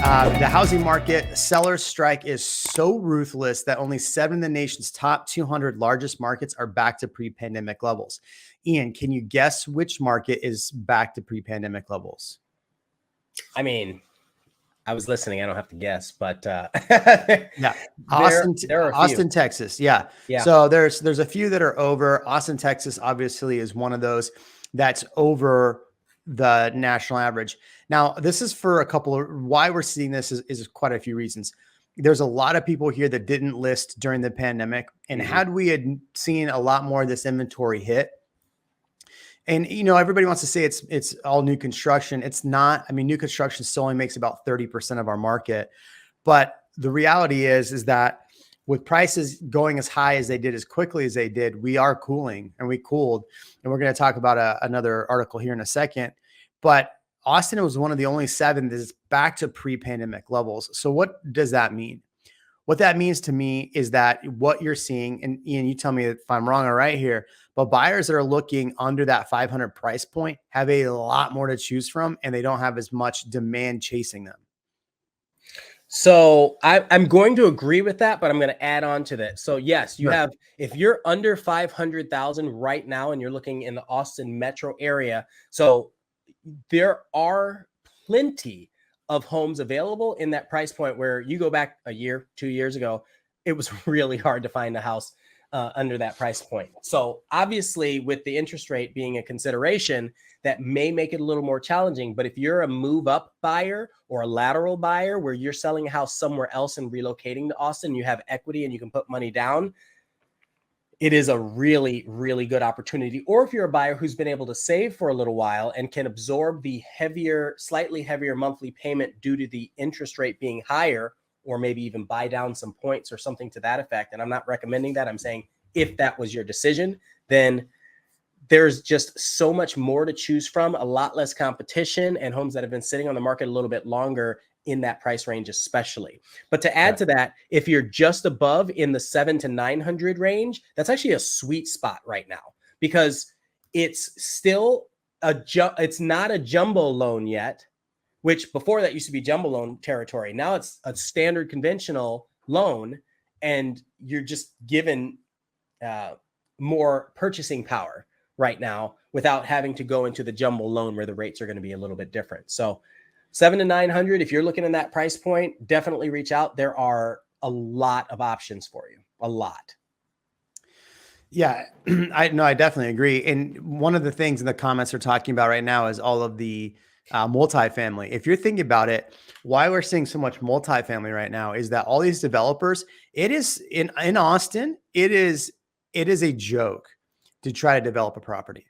The housing market sellers strike is so ruthless that only 7 of the nation's top 200 largest markets are back to pre-pandemic levels. Ian, can you guess which market is back to pre-pandemic levels? I mean, I was listening. I don't have to guess, but yeah, Austin, Texas. Yeah. So there's a few that are over. Austin, Texas, obviously, is one of those that's over the national average. Now, this is for a couple of why we're seeing this is quite a few reasons. There's a lot of people here that didn't list during the pandemic, and had we had seen a lot more of this inventory hit. And, you know, everybody wants to say it's all new construction. It's not. I mean, new construction still only makes about 30% of our market. But the reality is that with prices going as high as they did, as quickly as they did, we are cooling, and we cooled. And we're going to talk about another article here in a second. But Austin was one of the only 7 that is back to pre-pandemic levels. So what does that mean? What that means to me is that what you're seeing, and Ian, you tell me if I'm wrong or right here, but buyers that are looking under that 500 price point have a lot more to choose from, and they don't have as much demand chasing them. So I'm going to agree with that, but I'm going to add on to that. So yes, you have, if you're under 500,000 right now and you're looking in the Austin metro area, so there are plenty of homes available in that price point where you go back a year, 2 years ago, it was really hard to find a house under that price point. So obviously with the interest rate being a consideration, that may make it a little more challenging. But if you're a move up buyer or a lateral buyer where you're selling a house somewhere else and relocating to Austin, you have equity and you can put money down, it is a really, really good opportunity. Or if you're a buyer who's been able to save for a little while and can absorb the slightly heavier monthly payment due to the interest rate being higher, or maybe even buy down some points or something to that effect. And I'm not recommending that. I'm saying if that was your decision, then there's just so much more to choose from, a lot less competition, and homes that have been sitting on the market a little bit longer in that price range, especially. But to add to that, if you're just above in the 700 to 900 range, that's actually a sweet spot right now, because it's still it's not a jumbo loan yet, which before that used to be jumbo loan territory. Now it's a standard conventional loan, and you're just given more purchasing power right now without having to go into the jumbo loan where the rates are going to be a little bit different. So 700 to 900, if you're looking in that price point, definitely reach out. There are a lot of options for you, a lot. Yeah, I definitely agree. And one of the things in the comments we're talking about right now is all of the multifamily. If you're thinking about it, why we're seeing so much multifamily right now is that all these developers, it is in Austin, it is a joke to try to develop a property.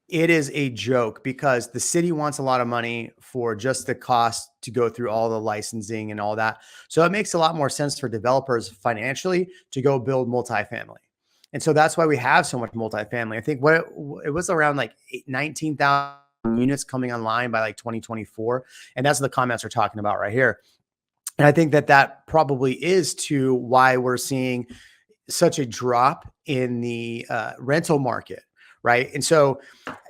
It is a joke because the city wants a lot of money for just the cost to go through all the licensing and all that. So it makes a lot more sense for developers financially to go build multifamily. And so that's why we have so much multifamily. I think it was around like 19,000 units coming online by like 2024. And that's the comments we're talking about right here. And I think that probably is to why we're seeing such a drop in the rental market, right? And so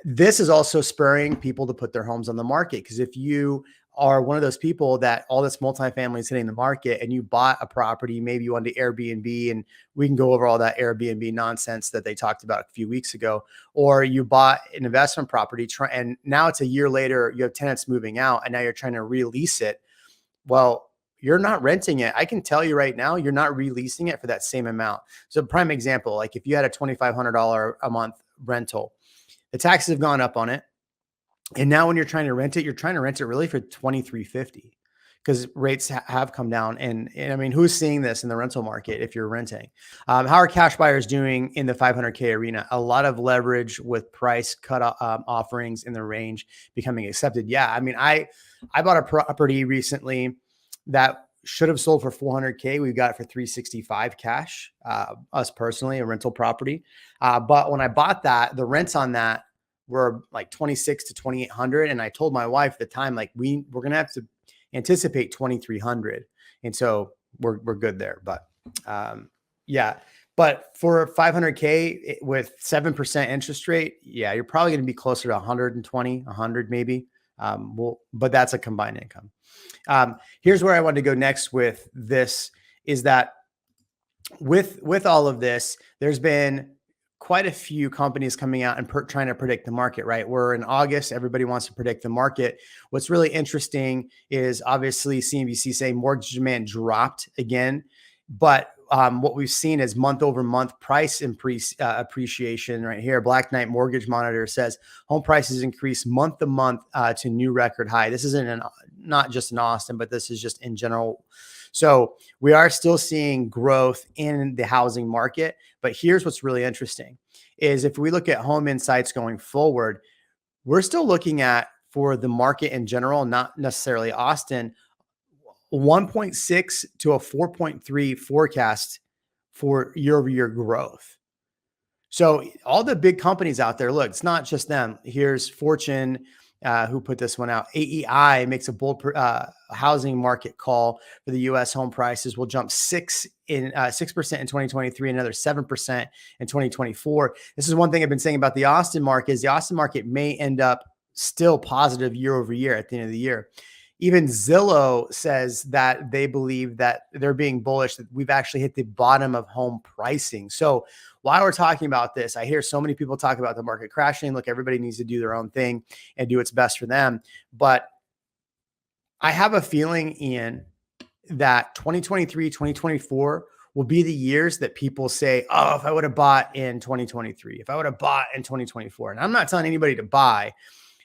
this is also spurring people to put their homes on the market, because if you are one of those people that all this multifamily is hitting the market and you bought a property, maybe you wanted to Airbnb, and we can go over all that Airbnb nonsense that they talked about a few weeks ago, or you bought an investment property and now it's a year later, you have tenants moving out and now you're trying to release it. Well, you're not renting it. I can tell you right now, you're not releasing it for that same amount. So prime example, like if you had a $2,500 a month rental, the taxes have gone up on it. And now when you're trying to rent it, you're trying to rent it really for $2,350 because rates have come down. And I mean, who's seeing this in the rental market if you're renting? How are cash buyers doing in the 500K arena? A lot of leverage with price cut offerings in the range becoming accepted. Yeah. I mean, I bought a property recently that should have sold for 400K. We got it for 365 cash, us personally, a rental property. But when I bought that, the rents on that were like 26 to 2,800. And I told my wife at the time, like, we're going to have to anticipate 2,300. And so we're good there. But yeah, but for 500K with 7% interest rate, yeah, you're probably going to be closer to 120, 100 maybe. But that's a combined income. Here's where I wanted to go next with this is that with all of this, there's been quite a few companies coming out and trying to predict the market, right? We're in August. Everybody wants to predict the market. What's really interesting is obviously CNBC saying mortgage demand dropped again, but what we've seen is month over month price appreciation right here. Black Knight Mortgage Monitor says home prices increased month to month to new record high. This isn't not just in Austin, but this is just in general. So we are still seeing growth in the housing market. But here's what's really interesting is if we look at Home Insights going forward, we're still looking at, for the market in general, not necessarily Austin, 1.6 to a 4.3 forecast for year-over-year growth. So all the big companies out there, look, it's not just them. Here's Fortune, who put this one out. AEI makes a bold housing market call for the U.S. home prices will jump 6% in 2023, another 7% in 2024. This is one thing I've been saying about the Austin market is the Austin market may end up still positive year over year at the end of the year. Even Zillow says that they believe that they're being bullish, that we've actually hit the bottom of home pricing. So while we're talking about this, I hear so many people talk about the market crashing. Look, everybody needs to do their own thing and do what's best for them. But I have a feeling, Ian, that 2023, 2024 will be the years that people say, oh, if I would have bought in 2023, if I would have bought in 2024. And I'm not telling anybody to buy.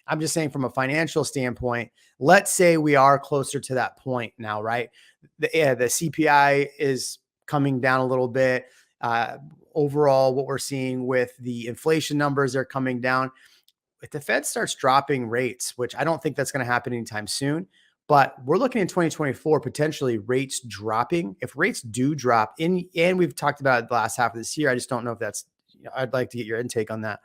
I'm just saying from a financial standpoint, let's say we are closer to that point now, right? The CPI is coming down a little bit. Overall, what we're seeing with the inflation numbers are coming down. If the Fed starts dropping rates, which I don't think that's going to happen anytime soon, but we're looking in 2024, potentially rates dropping. If rates do drop and we've talked about it the last half of this year, I just don't know if that's, I'd like to get your intake on that.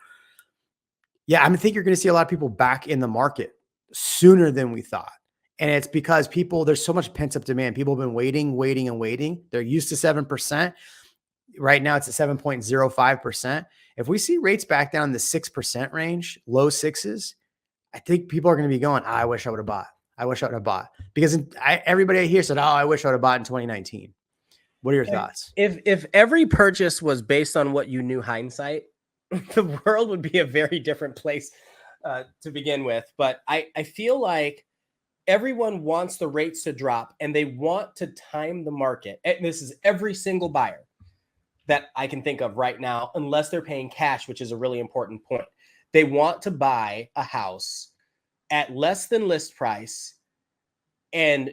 Yeah, I think you're going to see a lot of people back in the market sooner than we thought. And it's because there's so much pent up demand. People have been waiting. They're used to 7%. Right now it's at 7.05%. If we see rates back down in the 6% range, low sixes, I think people are going to be going, I wish I would have bought. I wish I would have bought. Because everybody here said, oh, I wish I would have bought in 2019. What are your thoughts? If every purchase was based on what you knew hindsight, the world would be a very different place to begin with. But I feel like everyone wants the rates to drop and they want to time the market. And this is every single buyer that I can think of right now, unless they're paying cash, which is a really important point. They want to buy a house at less than list price and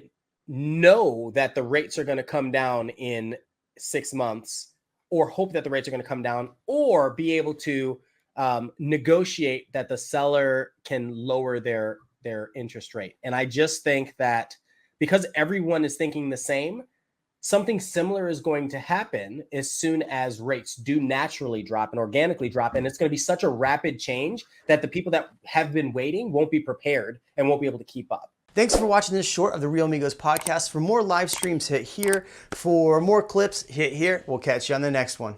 know that the rates are going to come down in 6 months, or hope that the rates are going to come down, or be able to negotiate that the seller can lower their interest rate. And I just think that because everyone is thinking the same, something similar is going to happen as soon as rates do naturally drop and organically drop. And it's going to be such a rapid change that the people that have been waiting won't be prepared and won't be able to keep up. Thanks for watching this short of the Real Amigos podcast. For more live streams, hit here. For more clips, hit here. We'll catch you on the next one.